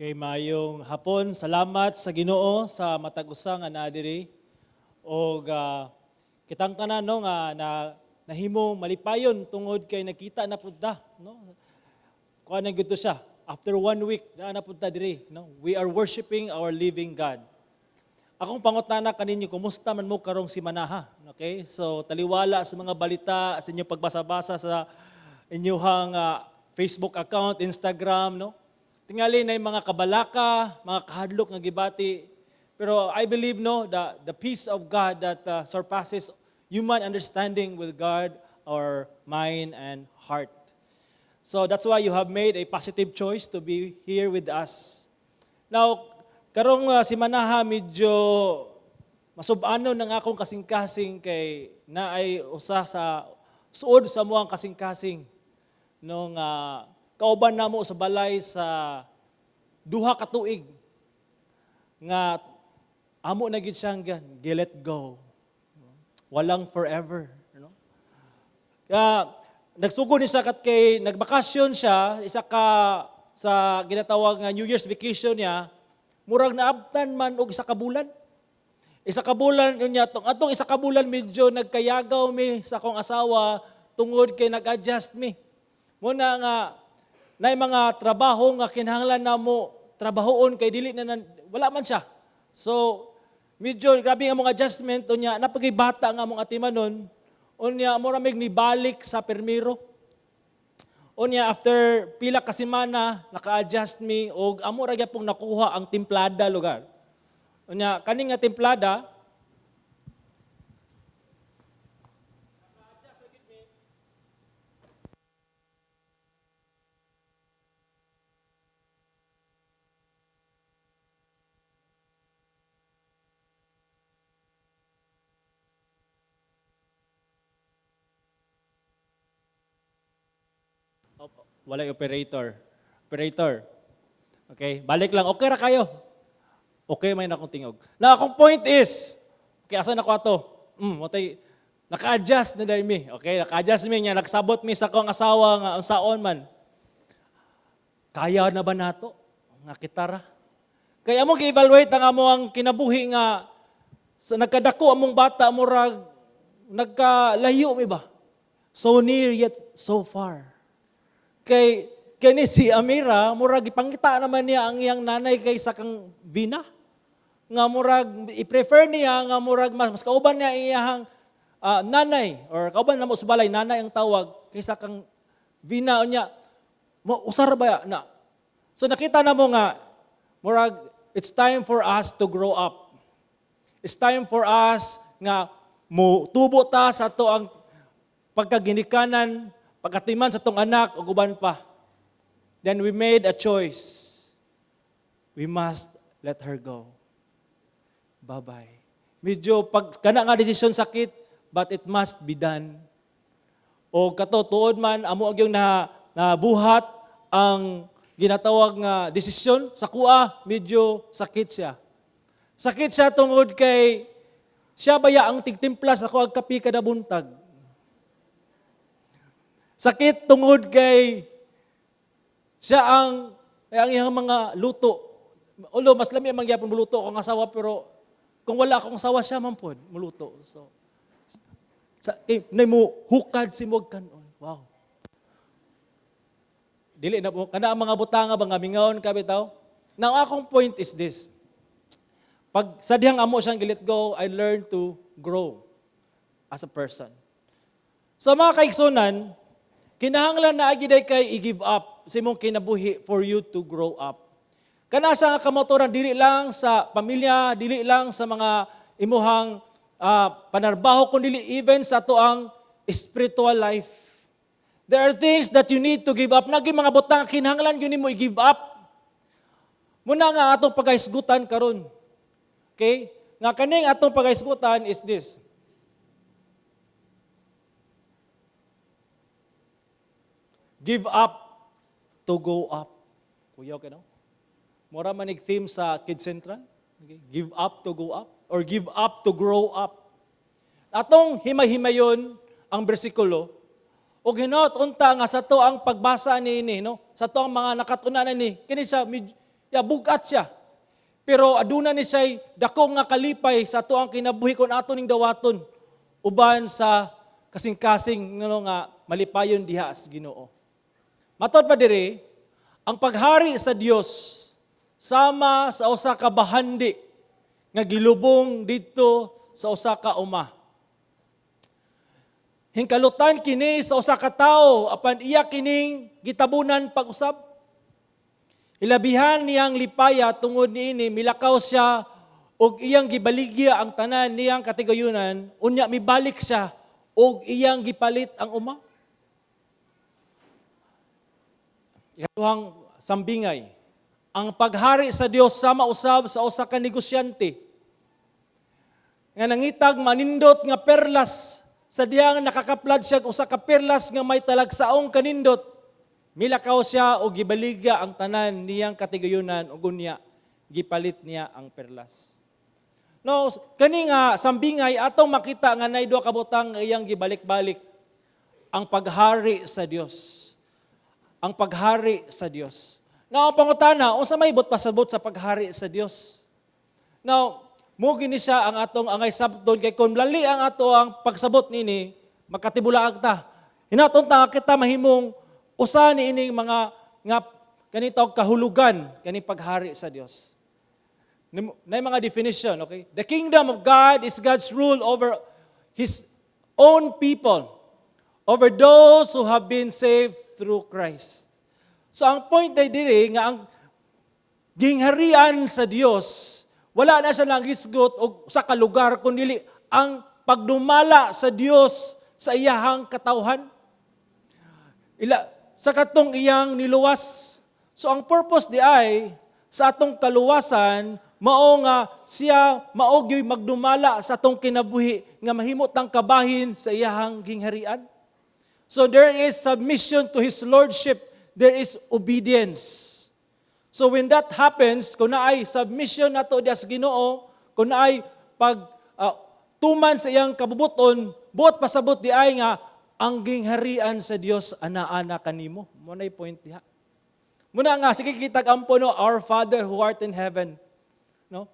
Kay mayong hapon, salamat sa Ginoo sa matag-usa nga naa diri og kitang tanan no nga nahimo malipayon tungod kay nakita na pud ta no. Kuha na gyud to siya. After 1 week na pud ta diri no. We are worshiping our living God. Akong pangutana kaninyo, kumusta man mo karong simanaha? Okay? So taliwala sa mga balita sa inyong pagbasa-basa sa inyong Facebook account, Instagram no. Tingali na yung mga kabalaka, mga kahadlok nga gibati. Pero I believe no, the peace of God that surpasses human understanding will guard our mind and heart. So that's why you have made a positive choice to be here with us. Now, karong simanaha medyo masubano ng akong kasing-kasing kay naay usa sa suod sa muang kasing-kasing nung kauban namo sa balay sa duha ka tuig nga amo na gid siyang let go. Walang forever, no? Kaya nagsugod ni sa kay nagbakasyon siya isa ka sa ginatawag nga New Year's vacation niya, murag naabtan man og isa ka bulan. Isa ka bulan unya atong isa ka bulan medyo nagkayagaw mi sa akong asawa tungod kay nag-adjust mi. Muna nga na mga trabaho nga kinahanglan namo trabahoon kay dili na wala man siya. So medyo grabe nga mong adjustment unya napagay bata nga mong atimanon unya mura mig nibalik sa permiro. Unya after pila ka semana naka-adjust mi og amo ra gyapon nakuha ang templada lugar. Unya kani nga templada walay operator. Operator. Okay, balik lang. Okay ra kayo. Okay may nakong tingog. Na akong point is, okay, asan ako ato? Matay, naka-adjust na dahil mi. Okay, naka-adjust mi niya. Nagsabot mi sa akong asawa nga, ang saon man. Kaya na ba nato? Nga kitara. Kaya mo gi-evaluate ang amo ang kinabuhi nga sa nagkadako among bata murag nagkalayo mi ba? So near yet so far. Kay ni si Amira, murag ipangita naman niya ang iyang nanay kaysa kang Vina. Nga murag, i-prefer niya, nga murag, mas kauban niya iyang nanay, or kauban na mo sa balay, nanay ang tawag, kaysa kang Vina. Niya, usar ba na? So nakita na mo nga, murag, it's time for us to grow up. It's time for us nga, tubo ta sa to ang pagkaginikanan, pagkatiman sa tong anak o guban pa. Then we made a choice. We must let her go. Bye-bye. Medyo pag kana nga desisyon sakit, but it must be done. O kato tuod man amo gyud na buhat ang ginatawag nga desisyon sa kuha, medyo sakit siya. Sakit siya tungod kay siya baya ang tigtimpla sa kuha kapi kada buntag. Sakit tungod kay siya ang iyang mga luto. Ulo, mas lami ang mangyapon muluto akong asawa, pero kung wala akong asawa, siya man po muluto. So, mo hukad si Mog kanon. Wow. Dili na po, kana ang mga butanga, mga mingaon ka bitaw. Now, akong point is this. Pag sa dihang amo siyang gilit go, I learned to grow as a person. So, mga kaiksunan, kinahanglan na agiday kay i-give up sa imong kinabuhi for you to grow up. Kana sa kamotoran, dili lang sa pamilya, dili lang sa mga imuhang panarbaho, kundi even sa to ang spiritual life. There are things that you need to give up. Naging mga butang, kinahanglan yun mo i-give up. Muna nga atong pagahisgutan karon. Okay? Nga kaning atong pagahisgutan is this. Give up to go up. Kuya, okay no? Mura manig theme sa Kids Central. Okay? Give up to go up. Or give up to grow up. Atong himay-himayon ang bersikulo. O gino't unta nga sa to ang pagbasa ni no? Sa to ang mga nakatunan ni. Kini siya, bugat siya. Pero aduna ni siya dako nga kalipay sa ato ang kinabuhi kon ato ning dawaton uban sa kasing-kasing nga malipayon diha sa Ginoo. Matod pa diri, ang paghari sa Dios sama sa usa ka bahandi nga gilubong didto sa usa ka uma. Hingkalutan kini sa usa ka tawo apan iya kining gitabunan pag-usab. Ilabihan niyang lipaya tungod niini milakaw siya og iyang gibaligya ang tanan niyang katigayunan unya mibalik siya og iyang gipalit ang uma. Ikaduhang sambingay, ang paghari sa Dios sama usab sa usa ka negosyante nga nangitag manindot nga perlas sa diyang nakakaplad siya usa ka perlas nga may talagsaong kanindot. Milakaw siya o gibaligya ang tanan niyang katigayunan o gunya, gipalit niya ang perlas. No, kani nga sambingay atong makita nga nay duha ka butang iyang gibalik-balik ang paghari sa Dios. Ang paghari sa Dios. Now, ang pangutana, unsa may ibot pasabot sa paghari sa Dios? Now, mo gini siya ang atong angay sabton kay kun lali ang ato ang pagsabot nini, makatibulaag ta. Hinaton ta kita mahimong usa ni ining mga nga kanito kahulugan kani paghari sa Dios. Nay mga definition, okay? The kingdom of God is God's rule over His own people, over those who have been saved through Christ. So ang point ay diri nga ang gingharian sa Dios wala na siya nanghisgot og sa kalugar kundi ang pagdumala sa Dios sa iyahang katawhan. Sa katong iyang niluwas. So ang purpose di ay sa atong kaluwasan mao nga siya maogyoy magdumala sa atong kinabuhi nga mahimot ang kabahin sa iyahang gingharian. So there is submission to His lordship, there is obedience. So when that happens, kung naay submission nato dias Ginoo, kung naay tuman sa iyang kabubuton, buot pasabot di ay nga ang gingharian sa Dios ana-ana kanimo. Munay point diha. Muna nga sige kitag ampo no, our Father who art in heaven. No?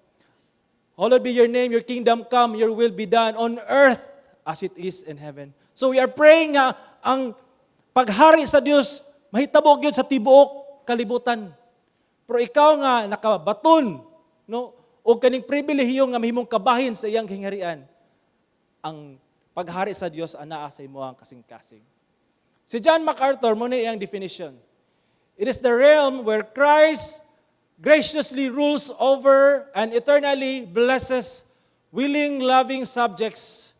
Hallowed be your name, your kingdom come, your will be done on earth as it is in heaven. So we are praying nga ang paghari sa Dios mahitabog yun sa tibuok kalibutan. Pero ikaw nga nakabaton, no, o kaning pribilehiyo nga mahimong kabahin sa iyang gingharian, ang paghari sa Dios anaa sa imo ang kasing-kasing. Si John MacArthur mo na iyang definition. It is the realm where Christ graciously rules over and eternally blesses willing, loving subjects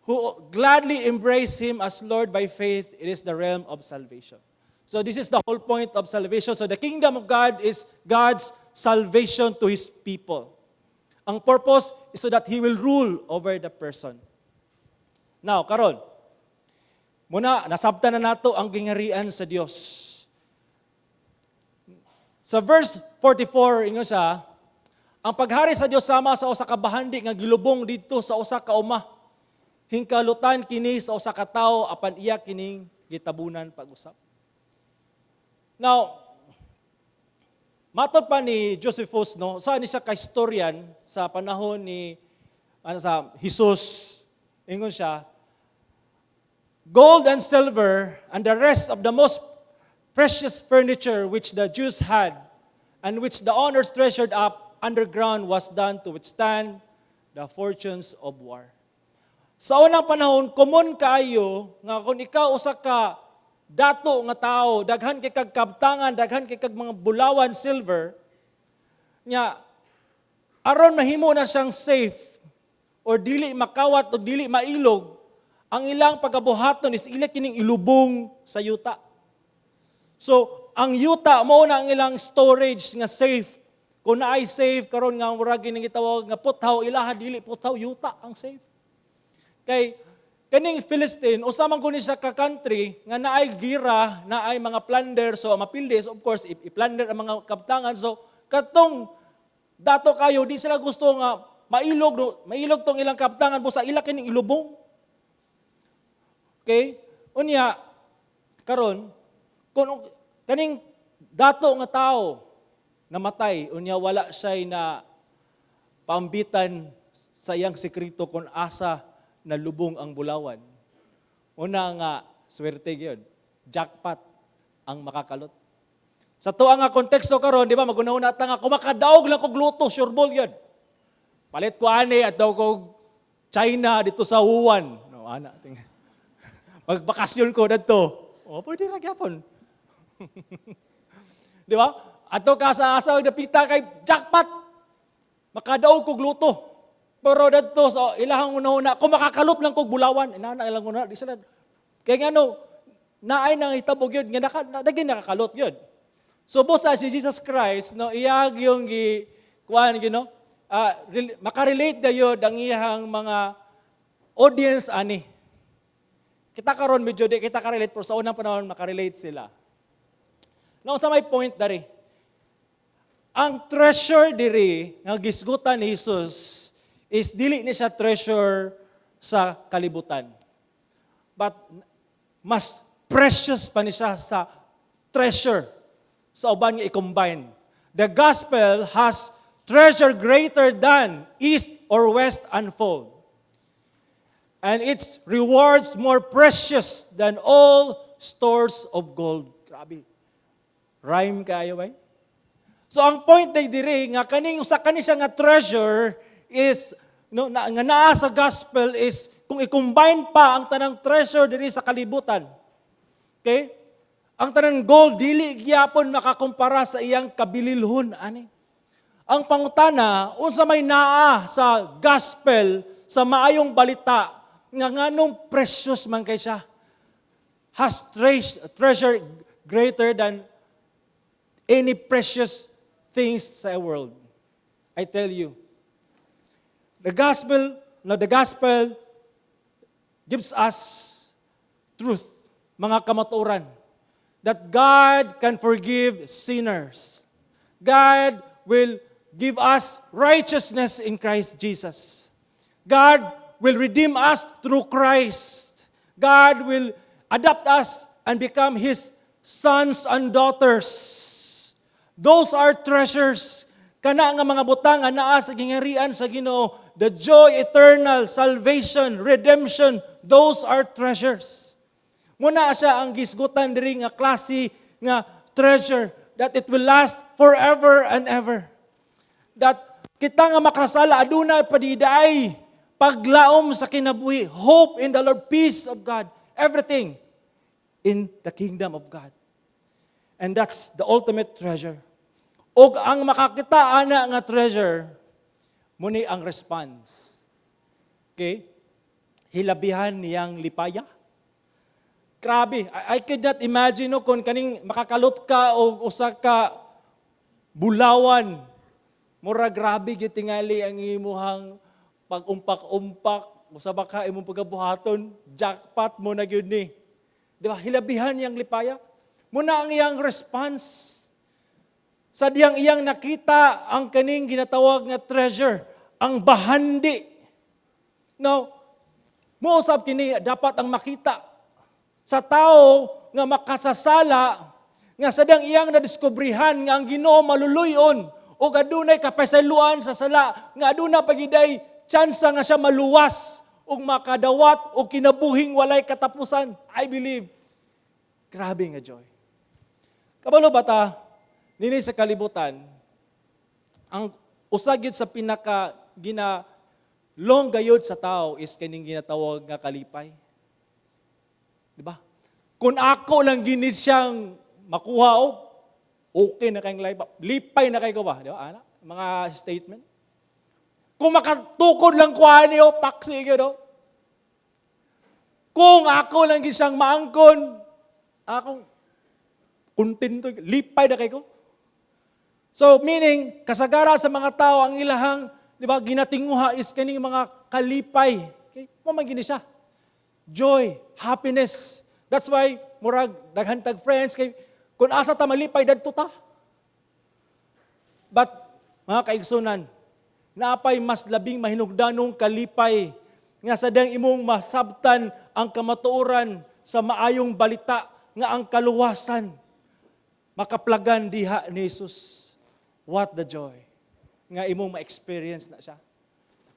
who gladly embrace Him as Lord by faith. It is the realm of salvation. So this is the whole point of salvation. So the kingdom of God is God's salvation to His people. Ang purpose is so that He will rule over the person. Now, karon, muna, nasabtan na nato ang gingharian sa Dios. Sa verse 44, ingon siya, ang paghari sa Dios sama sa usa ka bahandi nga gilubong didto sa usa ka uma. Hingkalutan kini sa usa ka tawo apan iya kining gitabunan pag-usap. Now, matod pa ni Josephus, no, saan siya ka-historian sa panahon ni sa Jesus, ingon siya, gold and silver and the rest of the most precious furniture which the Jews had and which the owners treasured up underground was done to withstand the fortunes of war. Sa unang panahon, common kaayo nga kung ikaw usa ka dato nga tao, daghan kay kag kabtangan, daghan kay kag mga bulawan silver, nya aron mahimo na siyang safe or dili makawat o dili mailog, ang ilang pagabuhaton is ila kining ilubong sa yuta. So, ang yuta mao na ang ilang storage nga safe. Kung naay safe karon nga murag gining gitawag nga puthaw, ilaha dili puthaw, yuta ang safe. Kay kaning Philistine, usa man guni siya ka country nga naay gira, naay mga plunder, so mapildis, of course, i-plunder ang mga kabtangan. So, katong dato kayo, di sila gusto nga mailog tong ilang kabtangan po sa ila kining ilubong. Okay? Unya, karon, kung kaning dato nga tao namatay unya wala siya na paambitan sa iyang sekreto kung asa nalubong ang bulawan. Una nga swerte gyud, jackpot ang makakalot. Sa tuwa nga konteksto karon, di ba, magunahuna ta nga kumakadaog lang kog luto, sure ball gyud. Palit ko ani at daw kog China dito sa Wuhan. No, ana ting. Magbakasyon ko dadto. O pwede ra gyapon. Di ba? Ato ka sa asa napita kay jackpot. Makadaog kog luto. Pero dadto sa ilahang una-una, kung makakalot lang kog bulawan, inana ilang una, di sila. Kaya nga no, naay nang hitabog yun, nga nakakalot yun. So bosa si Jesus Christ, no, iyag yung kuan you know, makarelate na yun ang iyang mga audience ani. Kita karon medyo di kita ka-relate, pero sa unang panahon makarelate sila. Now sa may point dari, ang treasure diri nga gisgutan ni Jesus is dili ni siya treasure sa kalibutan. But mas precious pa ni siya sa treasure sa uban nga i-combine. The gospel has treasure greater than east or west unfold. And its rewards more precious than all stores of gold. Grabe. Rhyme kayo ba? So ang point day diri nga kaning usa kani siya nga treasure is no nga naa sa gospel is kung i-combine pa ang tanang treasure diri sa kalibutan. Okay? Ang tanang gold dili gyapon makakumpara sa iyang kabililhon ani. Ang pangutana unsa may naa sa gospel sa maayong balita nga nganong precious man kay siya. Has treasure greater than any precious things sa world. I tell you. The gospel gives us truth, mga kamatuoran, that God can forgive sinners. God will give us righteousness in Christ Jesus. God will redeem us through Christ. God will adopt us and become His sons and daughters. Those are treasures. Kana nga mga butang nga naa sa gingarian sa Ginoo, the joy eternal, salvation, redemption, those are treasures. Muna siya ang gisgutan diri nga klase nga treasure that it will last forever and ever. That kita nga makasala aduna padiday paglaom sa kinabuhi, hope in the Lord, peace of God, everything in the kingdom of God. And that's the ultimate treasure. O ang makakita ana nga treasure, muni ang response. Okay? Hilabihan niyang lipaya. Grabe, I could not imagine no, kung kaning makakalot ka o usa ka bulawan. Mura grabe gitingali ang imuhang pag-umpak-umpak, usa ba ka imong pagabuhaton, jackpot mo na gyud ni. Di ba? Hilabihan niyang lipaya. Muna ang iyang response. Sa diyang iyang nakita ang kaning ginatawag nga treasure, ang bahandi. Now, mousab kini dapat ang makita sa tao nga makasasala nga sadang iyang nadiskubrihan nga ang Ginoo maluluyon o adunay kapasaluan sa sala nga aduna pagiday tsansa nga siya maluwas o makadawat o kinabuhing walay katapusan. I believe. Grabe nga joy. Kabalo bata, nini sa kalibutan, ang usagid sa pinaka long gayod sa tao is kaning ginatawag nga kalipay. Di ba? Kung ako lang gini siyang makuha okay na kayong life, lipay na kayo ba? Di ba? Ana? Mga statement. Kung makatukod lang kuha niyo, paksi no? Kung ako lang gini siyang maangkon, akong kontento, lipay na kayo. So, meaning, kasagara sa mga tao, ang ilahang, di ba, ginatinguha is kaning mga kalipay. Okay? Mamagini siya. Joy, happiness. That's why, murag, daghantag friends, kay, kung asa ta malipay, dadto ta. But, mga kaigsunan, naapay mas labing mahinugdanong kalipay, nga sadang imong masabtan ang kamatuoran sa maayong balita, nga ang kaluwasan, makaplagan diha ni Jesus. What the joy nga imong ma-experience na siya.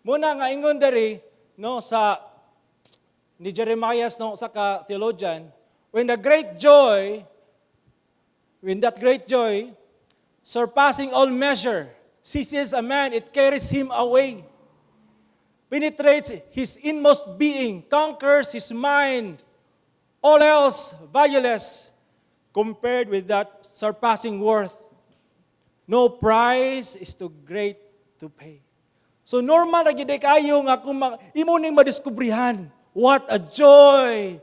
Muna nga ingon diri no sa ni Jeremiah no sa ka theologian, when that great joy surpassing all measure seizes a man, it carries him away, penetrates his inmost being, conquers his mind, all else valueless compared with that surpassing worth. No price is too great to pay. So normal na gid kayo nga kung imo ning madiskubrihan, what a joy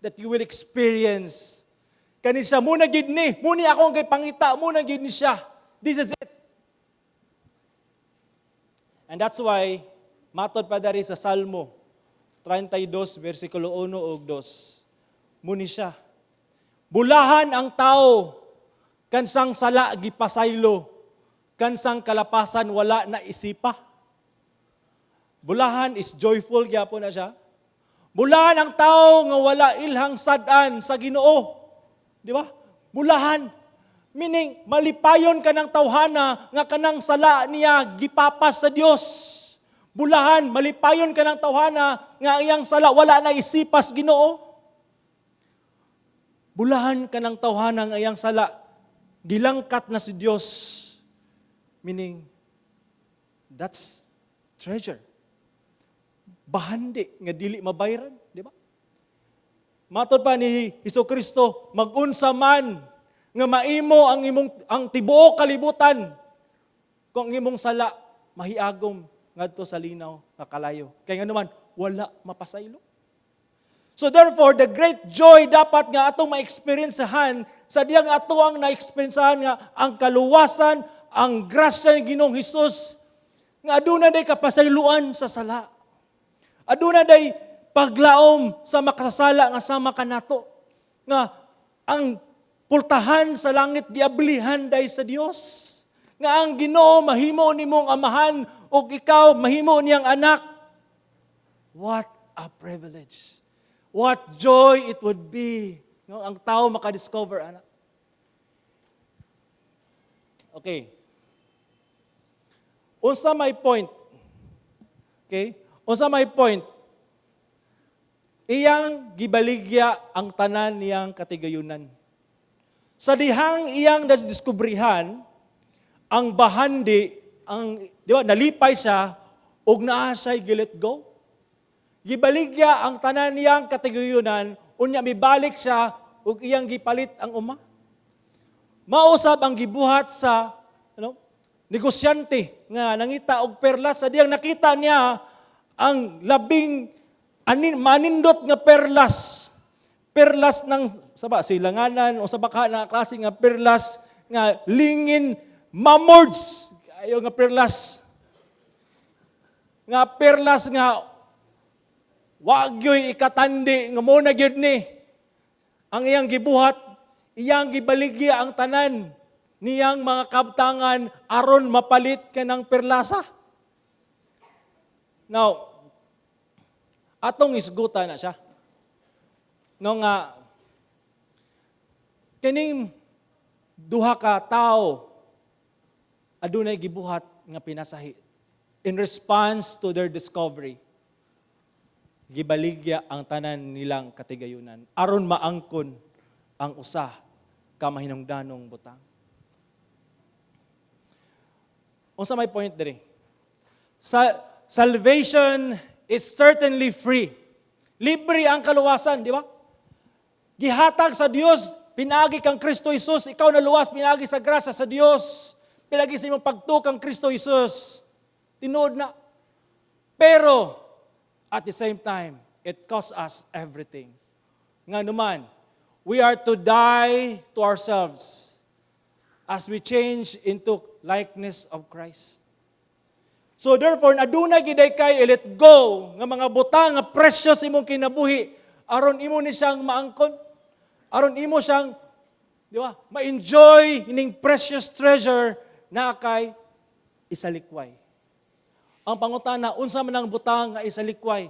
that you will experience. Kani siya muna gid ni, muni akong kay pangita, muna gid ni siya. This is it. And that's why matod pa dari sa Salmo 32 versikulo 1 ug 2. Muni siya. Bulahan ang tao kansang sala gipasaylo, kansang kalapasan wala na isipa. Bulahan is joyful gyapon na siya. Bulahan ang tao nga wala ilhang sad-an sa Ginoo. Di ba? Bulahan. Meaning, malipayon ka ng tawhana nga kanang sala niya gipapas sa Dios. Bulahan, malipayon ka ng tawhana nga iyang sala wala na isipas Ginoo. Bulahan ka ng tawhana nga iyang sala gilangkat na si Dios. Meaning, that's treasure. Bahandi nga dili mabayran, di ba? Matod pa ni Hesukristo, mag-unsa man nga maimo ang tibuok kalibutan kung ang imong sala mahiagom ngadto sa linaw nga kalayo. Kay nganuman wala mapasaylo. So therefore, the great joy dapat nga atong ma-experiencehan sa diyang ato ang na-experiencehan nga ang kaluwasan, ang grasya ni Ginoong Hesus nga aduna day kapasayloan sa sala. Aduna day paglaom sa makasasala nga sama kanato. Nga ang pultahan sa langit giablihan day sa Dios. Nga ang Ginoo mahimo nimong amahan ug ikaw mahimo niyang anak. What a privilege. What joy it would be. No, ang tao makadiscover anak. Okay. Unsa may point? Okay? Unsa may point? Iyang gibaligya ang tanan niyang katigayunan. Sa dihang iyang nadiskubrihan, ang bahandi, di ba, nalipay siya, ug naa siya'y gilet go. Gibaligya ang tanan niyang katigayunan, unya mibalik siya, ug iyang gipalit ang uma. Mausab ang gibuhat sa negosyante nga nangita og perlas sa diyang nakita niya ang labing manindot nga perlas. Perlas ng silanganan o sa baka na klase nga perlas nga lingin mamords ayo nga perlas. Nga perlas nga wagyoy ikatandi nga mo na gyud ni ang iyang gibuhat, iyang gibaligya ang tanan niyang mga kabtangan aron mapalit kanang perlasa. Now, atong isgutan na siya. No nga, kining duha ka tao, adunay gibuhat nga pinasahi. In response to their discovery, gibaligya ang tanan nilang katigayunan aron maangkon ang usa ka mahinungdanong butang. Unsa may point diri? Salvation is certainly free. Libre ang kaluwasan, di ba? Gihatag sa Dios, pinagi kang Kristo Jesus, ikaw na luwas, pinagi sa grasya sa Dios, pinagi sa imong pagtuo kang Kristo Jesus. Tinuod na. Pero, at the same time, it costs us everything. Nga naman, we are to die to ourselves as we change into likeness of Christ. So therefore, aduna giday kay let go nga mga butang nga precious imong kinabuhi aron imo ni siyang maangkon. Aron imo siyang di ba, ma-enjoy ining precious treasure na kay isalikway. Ang pangutana, unsa man ang butang nga isalikway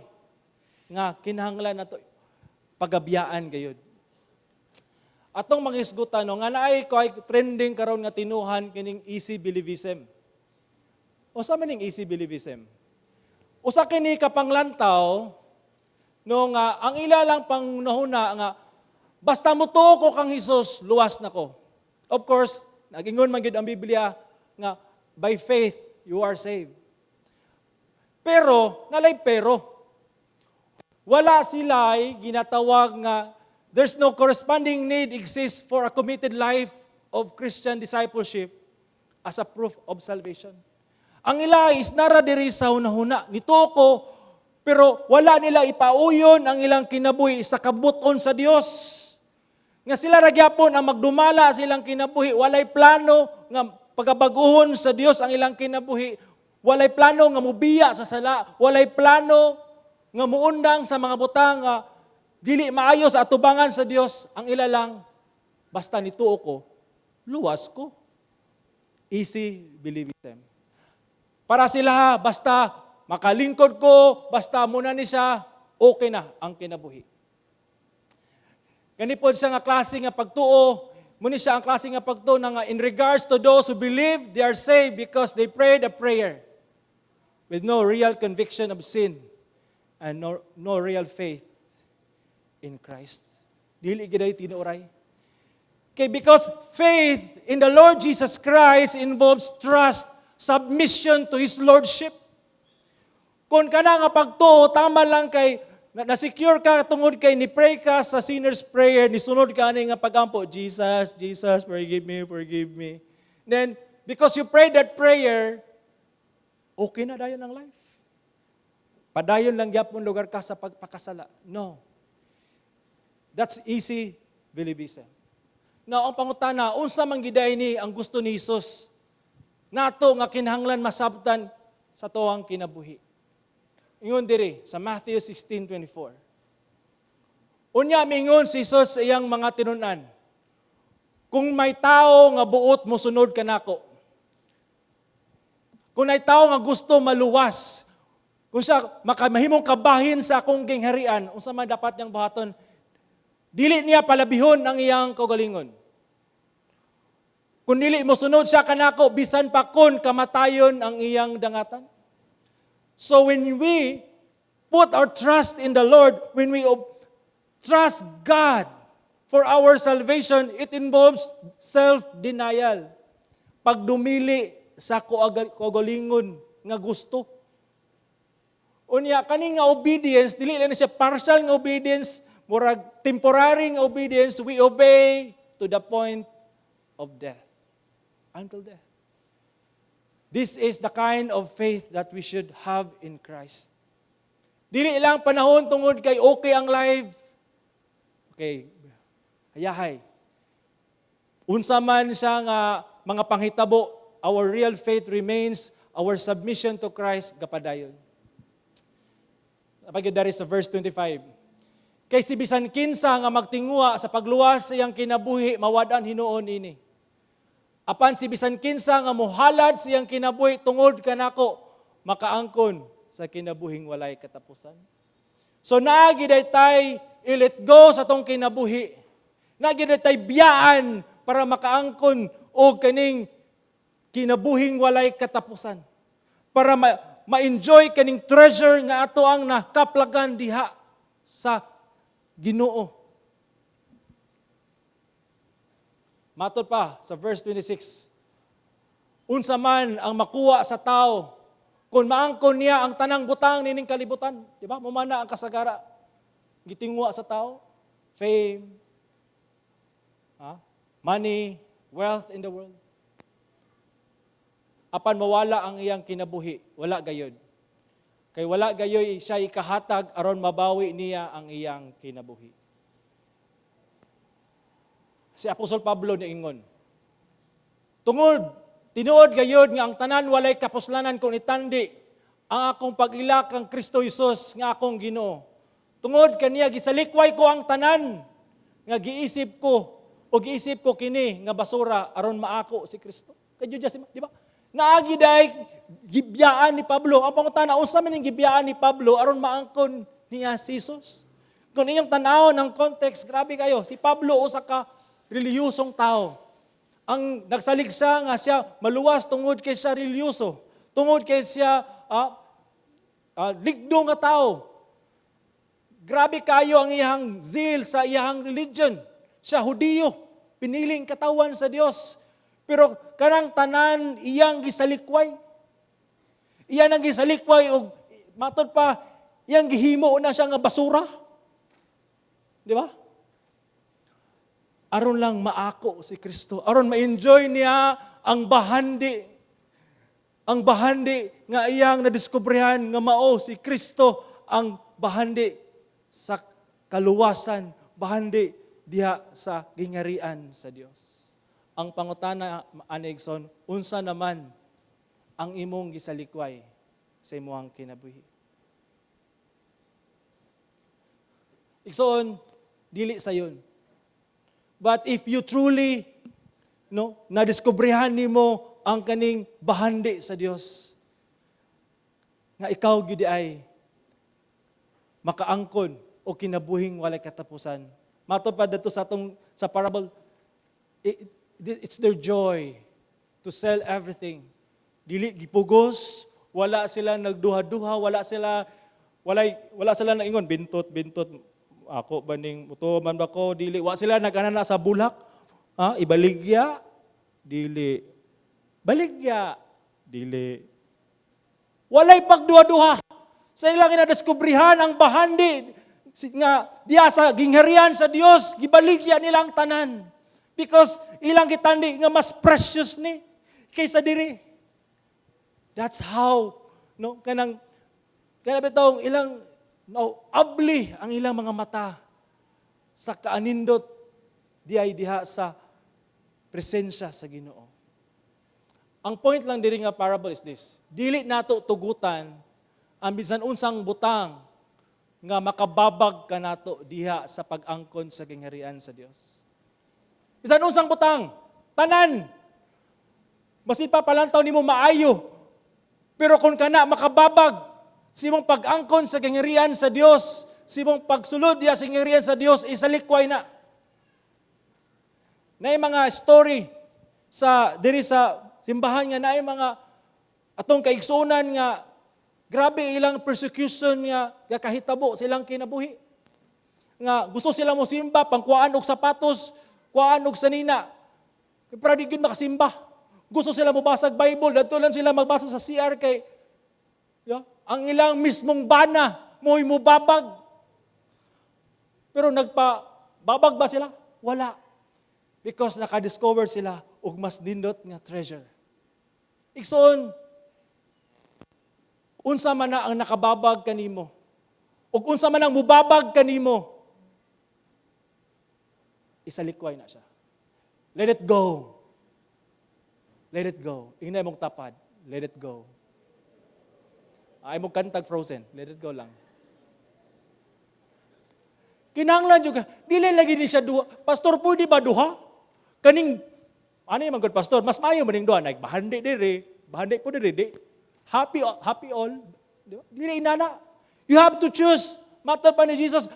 nga kinahanglan nato pagabiyaan gayud. Atong mangisgutan no, nga naay ko ay trending karon nga tinuhan kining easy believism. O sa maning easy believism? Usa kini kapanglantaw no nga ang ila lang pang nahuna nga basta motuo ko kang Hesus, luwas na ko. Of course, nagingon man gyud ang Biblia nga by faith you are saved. Pero wala sila'y ginatawag nga there's no corresponding need exists for a committed life of Christian discipleship as a proof of salvation. Ang ila is nara diri sa hunahuna nituo ko pero wala nila ipauyon ang ilang kinabuhi sa kabuton sa Dios. Nga sila ra gyapon ang magdumala sa ilang kinabuhi, walay plano nga pagabaguhon sa Dios ang ilang kinabuhi, walay plano nga mubiya sa sala, walay plano nga muundang sa mga butang nga dili maayo sa atubangan sa Dios, ang ila lang basta nituo ko, luwas ko. Easy believism. Para sila basta makalingkod ko, basta muna ni siya, okay na ang kinabuhi. Ganipod siya nga klase nga pagtuo, muni siya ang klase nga pagtuo na nga in regards to those who believe they are saved because they prayed a prayer with no real conviction of sin and no real faith in Christ. Dili giday tinuray. Okay, because faith in the Lord Jesus Christ involves trust, submission to His Lordship. Kung ka na nga pagtuo, tama lang kay na-secure ka tungod kay ni pray ka sa sinner's prayer, nisunod ka ani nga pagampo, Jesus, Jesus, forgive me, forgive me. Then, because you prayed that prayer, okay na dayon ang life. Padayon lang gyapon lugar ka sa pagpakasala. No. That's easy believism. Now, ang pangutana, unsa man giday ni ang gusto ni Jesus nato nga kinahanglan masabtan sa tuwang kinabuhi. Ingon diri sa Matthew 16:24. Unya mingon si Jesus sa iyang mga tinunan. Kung may tao nga buot mosunod kanako. Kung may tao nga gusto maluwas, kung siya makamahimong kabahin sa akong gingharian, unsa man dapat niyang buhaton? Dili niya palabihon ang iyang kaugalingon. Kung dili mosunod siya kanako, bisan pa kun kamatayon ang iyang dangatan. So when we put our trust in the Lord, when we trust God for our salvation, it involves self-denial. Pagdumili sa kaugalingon nga gusto. Unya, kaning nga obedience, dili lang siya partial nga obedience, murag temporary nga obedience, we obey to the point of death. Until death. This is the kind of faith that we should have in Christ. Dili lang panahon tungod kay okay ang life. Okay, hayahay. Unsa man siya nga mga panghitabo, our real faith remains our submission to Christ gapadayon. Napagid dari sa verse 25. Kay si bisan kinsa nga magtingwa sa pagluwas sa iyang kinabuhi, mawad-an hinuon ini. Apan si bisan kinsa nga mohalad sa iyang kinabuhi tungod kanako, makaangkon sa kinabuhing walay katapusan. So naagi tay i-let go sa tong kinabuhi. Naagi tay biyaan para makaangkon og kaning kinabuhing walay katapusan. Para ma-enjoy kaning treasure nga ato ang nakaplagan diha sa Ginoo. Matod pa sa verse 26. Unsa man ang makuha sa tao kung maangkon niya ang tanang butang nining kalibutan, di ba? Mumana ang kasagara. Gitingwa sa tao, fame, money, wealth in the world. Apan mawala ang iyang kinabuhi, wala gayod. Kay wala gayoy siya ikahatag aron mabawi niya ang iyang kinabuhi. Si Apostol Pablo niingon, tinuod gayod nga ang tanan walay kapuslanan kung itandi ang akong pag-ila kang Kristo Jesus nga akong Ginoo. Tungod kaniya gisalikway ko ang tanan nga giisip ko kini nga basura aron maako si Kristo. Kadyo di ba? Naagi day gibiyaan ni Pablo. Ang pangutana, unsa man ning gibiyaan ni Pablo aron maangkon niya si Jesus? Kung inyong tanaw ng context, grabe kayo. Si Pablo usa ka reliyosong tao. Ang nagsaligsa nga siya maluwas tungod kay siya religyoso. Tungod kay siya ligdo nga tao. Grabe kayo ang iyang zeal sa iyang religion. Siya Hudiyo, piniling katawan sa Dios. Pero kanang tanan iyang gisalikway. Iyan ang gisalikway og matod pa iyang gihimo na siya nga basura. Di ba? Aron lang maako si Kristo. Aron ma-enjoy niya ang bahandi. Ang bahandi nga iyang nadiskubrehan nga mao si Kristo ang bahandi sa kaluwasan, bahandi diha sa gingarian sa Dios. Ang pangutana anegson, unsa naman ang imong gisalikway sa imong kinabuhi? Igsoon, dili sayon. But if you truly nadiskubrihan nimo ang kaning bahandi sa Dios, nga ikaw gyud ay makaangkon o kinabuhing walay katapusan. Matupad dito sa parable, it's their joy to sell everything. Dili gipugos, wala sila nagduha-duha, wala sila naingon bintot ako baning utuman ba ko dili wa sila nag-anana sa bulak, ibaligya dili, baligya dili, walay pagduha-duha. Sa ilang inadiskubrihan ang bahandi nga diya sa gingharian sa Dios, gibaligya nilang tanan because ilang kitandi nga mas precious ni kaysa diri. That's how kanang bitong ilang abli ang ilang mga mata sa kaanindot diha sa presensya sa Ginoo. Ang point lang diri nga parable is this: dili nato tugutan ang bisan unsang butang nga makababag ka nato diha sa pag-angkon sa gingharian sa Dios. Bisan unsang butang, tanan. Basin pa palantaw nimo maayo. Pero kung kana makababag simong pag-angkon sa gingharian sa Dios, simong pagsulod diha sa gingharian sa Dios, isalikway na. Naay mga story diri sa simbahan nga naay mga atong kaigsunan nga grabe ilang persecution nga kahitabo sa ilang kinabuhi. Nga gusto sila mo simba, pangkuhaan og sapatos, kuhaan og sanina. Para di gyud makasimba. Gusto sila mo basag Bible, dadto lang sila magbasa sa CR kay ang ilang mismong bana mo'y mubabag. Pero nagpababag ba sila? Wala. Because nakadiscover sila og mas nindot nga treasure. Igsoon, unsa man na ang nakababag kanimo, ug unsa man ang mubabag kanimo, isalikway na siya. Let it go. Let it go. Ingna mong tapad. Let it go. Ay mo kantag Frozen. Let it go lang. Kinahanglan jud ka. Dili lagi ni siya duha. Pastor, pwede ba duha? Kaning ano yung good pastor? Mas maayo maning duha. Nagbahandi diri. Bahandi po diri. Happy all. Dili inana. You have to choose. Matod pa ni Jesus.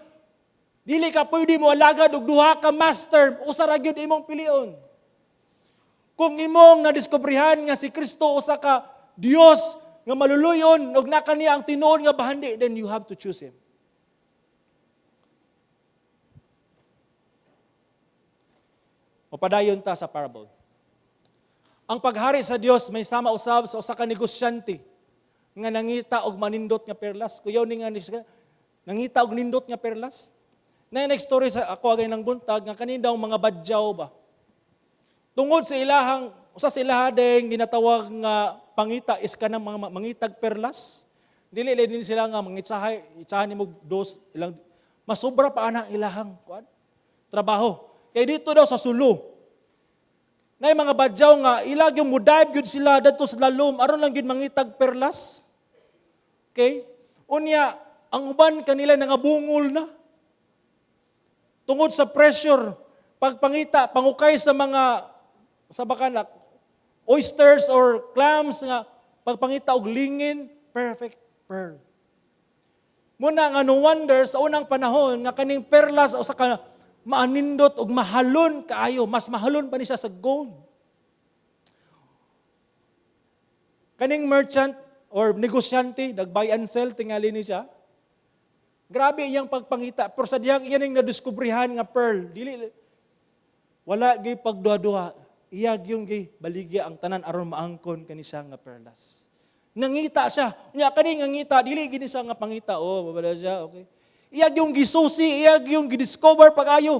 Dili ka pwede mo alagad og duha ka master. Usa ra gyud imong pilion. Kung imong nadiskubrihan nga si Kristo usa ka Dios nga maluluyon ug naka niya ang tinuod nga bahandi, then you have to choose Him. O padayon ta sa parable. Ang paghari sa Dios may sama usab sa usa ka negosyante nga nangita og manindot nga perlas. Kuyaw ni nga nangita og nindot nga perlas. Na next story sa ako agay ng buntag nga kanin daw mga badyaw ba. Tungod sa ilahang usa sa ilaha ding ginatawag nga pangita is kanang mga mangitag perlas. Dili din sila nga itsahan nimo dos ilang masobra pa ana ilahang trabaho. Kay dito daw sa sulo. Nay mga badyaw nga ilag yung mudive gyud sila dadto sa lalom aron lang gyud mangitag perlas. Okay? Unya ang uban kanila nangabungol na. Tungod sa pressure pagpangita pangukay sa mga sa bakanak oysters or clams nga pagpangita og lingin, perfect pearl. Muna nga no wonder sa unang panahon na kaning perlas o sa maanindot ug mahalon kaayo, mas mahalon pa ni siya sa gold. Kaning merchant or negosyante, nag-buy and sell, tingali ni siya. Grabe iyang pagpangita. Pero sa diyang iyan yung nadiskubrihan nga pearl. Wala gay pagduha-duha. Iyag yung gay baligya ang tanan aron maangkon kani siya nga perlas. Nangita siya. Nya kani nga ngita, dili gini siya nga pangita. Oh, babala siya, okay. Iyag yung gisusi, iyag yung gidiscover pag-ayo.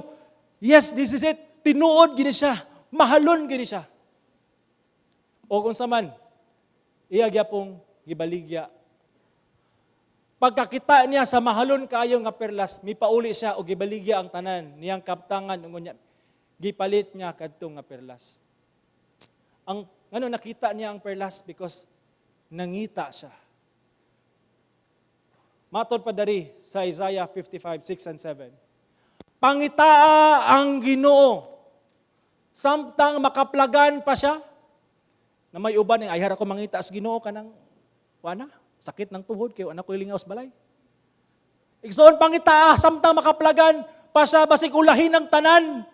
Yes, this is it. Tinuod gini siya. Mahalon gini siya. O kung saman, iyag yapong gibaligya. Pagkakita niya sa mahalon kaayo nga perlas, mipauli siya o gibaligya ang tanan niyang kaptangan niya. Gipalit niya kadtong nga perlas. Ang nakita niya ang perlas because nangita siya. Matod pa dari sa Isaiah 55:6 and 7. Pangitaa ang Ginoo samtang makaplagan pa siya. Na may uban ng ayhara ko mangita sa Ginoo kanang kuana, sakit ng tuhod kay ana ko ilingaw sa balay. Igsoon pangitaa samtang makaplagan pa siya basig ulahin ng tanan.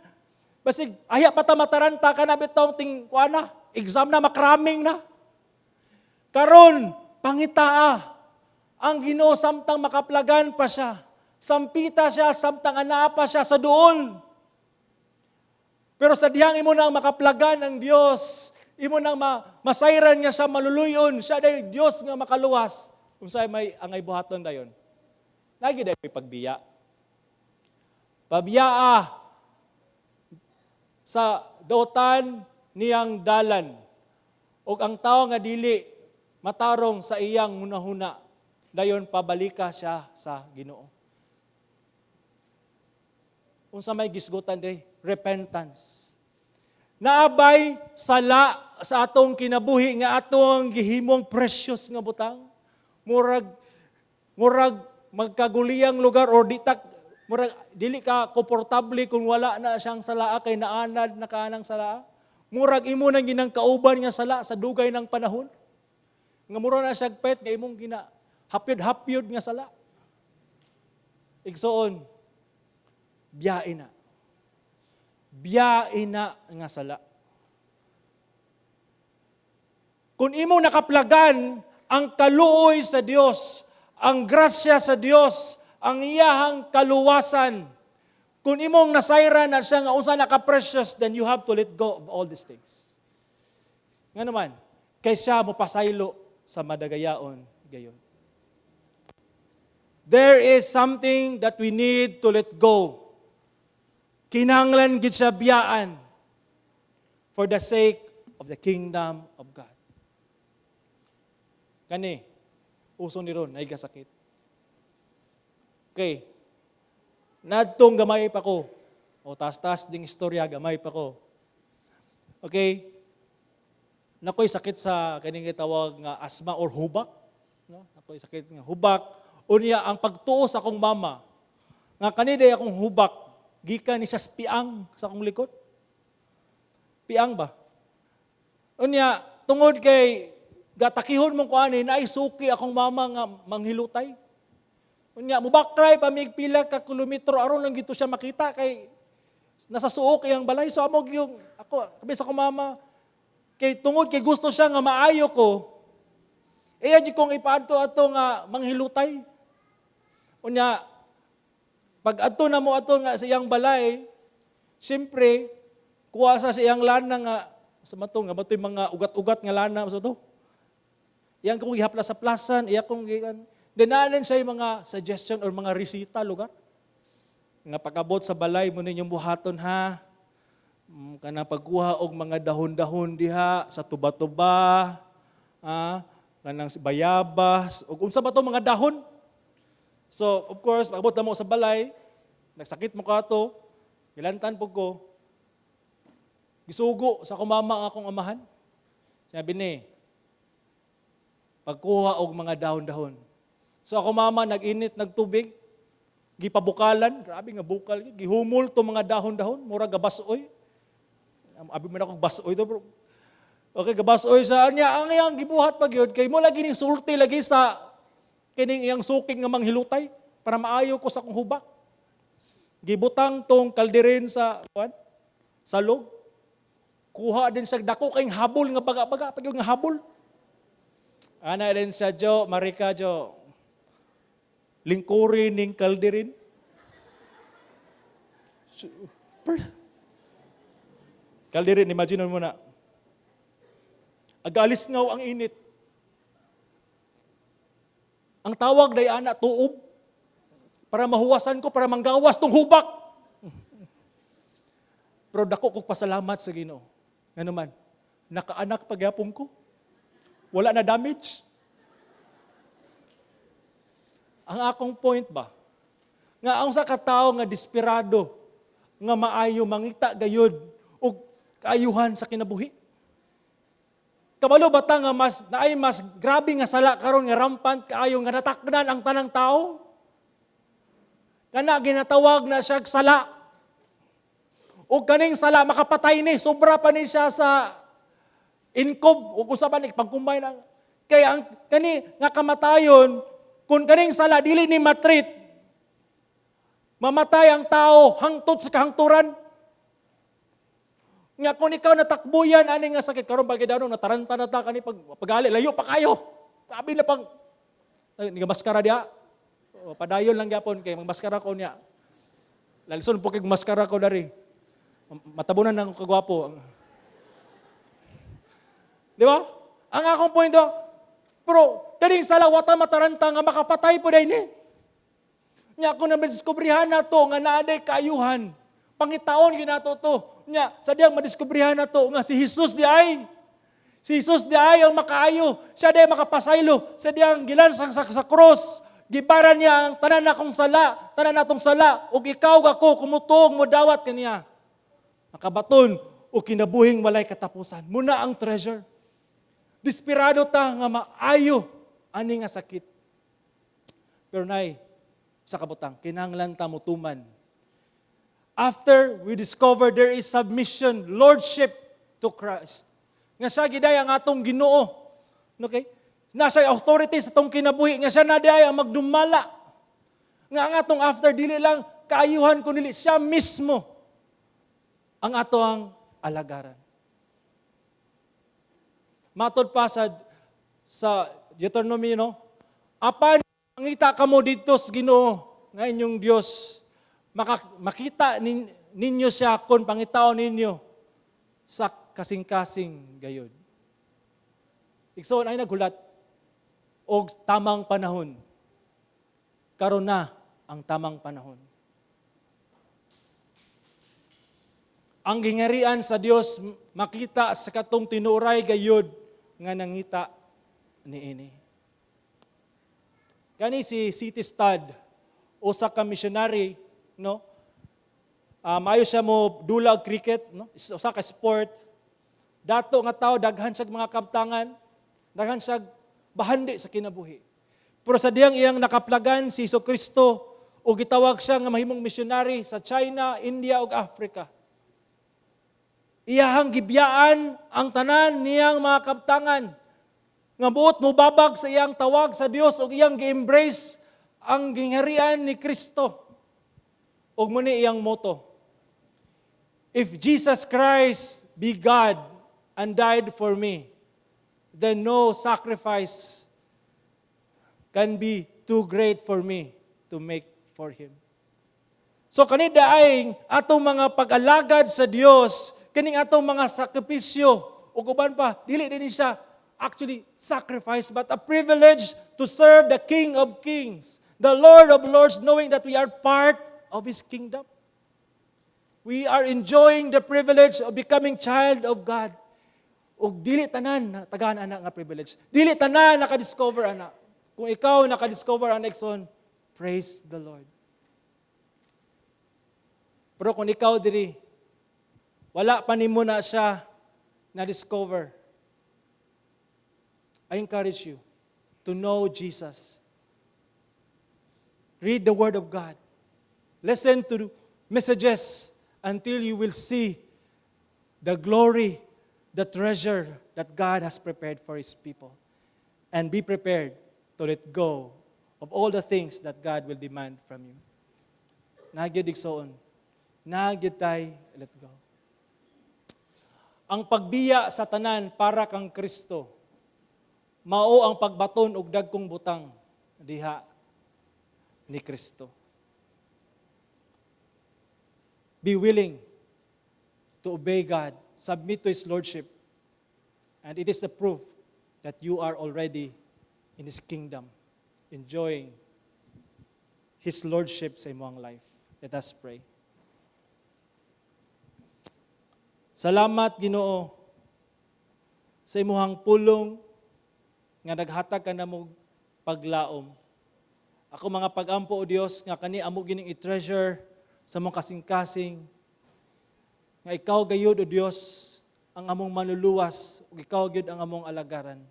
Basig aya pa ta mataranta kana bitong ting kuana, exam na makraming na. Karon pangitaa ang Ginoo samtang makaplagan pa siya. Sampita siya samtang anaa pa siya sa duol. Pero sa dihang imo nang makaplagan ang Dios, imo nang masayran niya sa maluluyon, siya day Dios nga makaluwas. Unsay may angay buhaton dayon. Lagi day pagbiya. Pabiyaa sa dotan niyang dalan. Og ang tao nga dili matarong sa iyang hunahuna, dayon pabalika siya sa Ginoo. Unsa may gisgutan diri? Repentance. Naabay sala sa atong kinabuhi nga atong gihimong precious nga butang. Murag magkaguliyang lugar or murag dili ka komportable kung wala na siyang salaa kay naanad na kanang salaa. Murag imo nang ginang kauban nga sala sa dugay ng panahon. Nga mura na siya pet nga imong gina hapyod-hapyod nga sala. Igsoon, biyain na. Biyain na nga sala. Kung imo nakaplagan ang kaluoy sa Dios, ang grasya sa Dios, ang iyahang kaluwasan, kung imong nasayra na siya nga unsa naka-precious, then you have to let go of all these things. Nga naman, kay siya mo pasaylo sa madagayaon gayon. There is something that we need to let go. Kinahanglan gid siya biyaan for the sake of the kingdom of God. Kani, uso ni ron, ay kasakit. Okay, nadtong gamay pa ko, o tas-tas ding istorya, gamay pa ko. Okay, nakoy sakit sa kaning gitawag nga asma or hubak. No? Nakoy sakit nga hubak. Unya, ang pagtuo sa akong mama, nga kaniday akong hubak, gikan ni siya piang sa akong likod. Piang ba? Unya, tungod kay gatakihon mong kuani, naisuki akong mama nga manghilutay. Unya, mubakray pa mig pila ka kilometro aron lang gito siya makita kay nasa suok iyang balay. So amog yung ako, kabi sa akong mama, kay tungod kay gusto siya nga maayo ko, iya di kong ipaadto ato nga manghilutay. Unya, pag adto na mo ato nga sa iyang balay, siyempre, kuha sa iyang lana nga, sa matong, nga bato'y mga ugat-ugat nga lana, sa to. Iyang kong ihaplas sa plasan, iya kong dinaanan siya yung mga suggestion or mga resita, lugar. Nga pagabot sa balay mo ninyong buhaton ha, kanang pagkuha og mga dahon-dahon diha, sa tuba-tuba, kanang bayabas, o unsa ba to mga dahon? So, of course, pagabot na mo sa balay, nagsakit mo ka ito, ilantan po ko, gisugo sa kumama ang akong amahan. Sabi ni, pagkuha og mga dahon-dahon. So ako mama, nag-init, nagtubig, gipabukalan, grabe nga bukal, gihumol to mga dahon-dahon, mura gabasoy. Abi mo na akong basoy to, bro. Okay, gabasoy sa anya, ang iyang gibuhat pag yun, kay mo lagi ning sulti lagi sa kining iyang suking nga manghilutay para maayo ko sa akong hubak. gibutang tong kalderin sa salog. Kuha din sa dako kayong habol nga baga-baga pag yung habol. Ana din sa Jo, Marika Jo. Lingkurin ning kalderin. Kalderin, imagine mo na. Agalis ngaw ang init. Ang tawag day ana tuob para mahuwasan ko, para manggawas tong hubak. Pero dako kog pasalamat sa Ginoo. Nga naman, nakaanak pagyapon ko. Wala na damage. Ang akong point ba, nga ang sa katao nga desperado, nga maayo mangita gayud og kaayuhan sa kinabuhi. Kabalo bata nga mas grabe nga sala karon nga rampant kaayo nga natakdan ang tanang tao. Kana ginatawag na siya sala. O kaning sala makapatay ni, sobra pa ni siya sa inkob o usapan ni pagkumbay na. Kaya ang kani nga kamatayon, kung kaning sala dili ni matreat, mamatay ang tao hangtod sa kahangturan. Nga kung ikaw natakbuyan ani nga sakit karon bagay daw nataranta na ta kani pagali layo pa kayo. Sabi na pang ni maskara dia. O, padayon lang gyapon kay magmaskara ko niya. Lalison po kay maskara ko dari. Matabunan ng kagwapo. Di ba? Ang akong point do, pero kaning sala wata mataranta nga makapatay po day ni. Nya kung na-discoveryhan na to nga naaday kaayuhan, pangitaon ginato to. Nya sadyang madiskubrihan na to nga si Jesus di ay. Si Jesus di ay ang makaayo. Siya di makapasaylo. Sadyang gilansang sa cross. Gibaran niya ang tanan akong sala, tanan natong sala, ug ikaw ako kumutong mo dawat kaniya. Makabaton o kinabuhing walay katapusan. Muna ang treasure. Desperado ta nga maayo ani nga sakit. Pero nay, sa kabutang, kinahanglan ta mutuman. After we discover there is submission, lordship to Christ. Nga siya giday ang atong Ginoo. Okay? Nasa authority sa atong kinabuhi. Nga siya na diay ang magdumala. Nga ang atong after, dili lang kaayuhan ko nili. Siya mismo ang atong alagaran. Matod pa sa Deuteronomy, no? Apan mangita kamo dito sa Ginoo nga inyong Dios, makita ninyo siya kung pangitaon ninyo sa kasing-kasing gayod. Igsoon ay naghulat og tamang panahon. Karon na ang tamang panahon. Ang gingarian sa Dios makita sa katong tinuray gayud nga nangita niini. Kani si C.T. Studd, usa ka missionary, no? Maayo siya mo dula og cricket, no? Usa ka sport. Dato nga tao daghan siya mga kabtangan, daghan siya bahandi sa kinabuhi. Pero sa diyang iyang nakaplagan si Jesucristo o gitawag siya nga mahimong missionary sa China, India ug Africa. Iyahang gibiyaan ang tanan niyang mga kabtangan. Nga buot mo babag sa iyang tawag sa Dios o iyang gi-embrace ang gingharian ni Kristo. O muni iyang motto. If Jesus Christ be God and died for me, then no sacrifice can be too great for me to make for Him. So kanida ay atong mga pag-alagad sa Dios, kaning atong mga sakripisyo, o kuban pa, dili din siya actually sacrifice, but a privilege to serve the King of Kings, the Lord of Lords, knowing that we are part of His kingdom. We are enjoying the privilege of becoming child of God. O dili tanan, tagaan anak nga privilege. Dili tanan naka-discover anak. Kung ikaw naka-discover anak son, praise the Lord. Pero kung ikaw diri, wala pa nimo na siya na-discover, I encourage you to know Jesus. Read the Word of God. Listen to messages until you will see the glory, the treasure that God has prepared for His people. And be prepared to let go of all the things that God will demand from you. nagyud igsoon. Nagyud tay, let go. Ang pagbiya sa tanan para kang Kristo, mao ang pagbaton og dagkong butang diha ni Kristo. Be willing to obey God, submit to His Lordship, and it is the proof that you are already in His kingdom, enjoying His Lordship sa imong life. Let us pray. Salamat, Ginoo, sa imuhang pulong nga naghatag ka namog paglaom. Ako mga pagampo o Dios nga kani amo gining i-treasure sa mong kasing-kasing, nga ikaw gayud o Dios ang among manluluwas ug ikaw gyud ang among alagaran.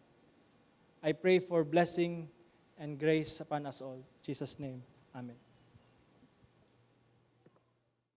I pray for blessing and grace upon us all. In Jesus' name, amen.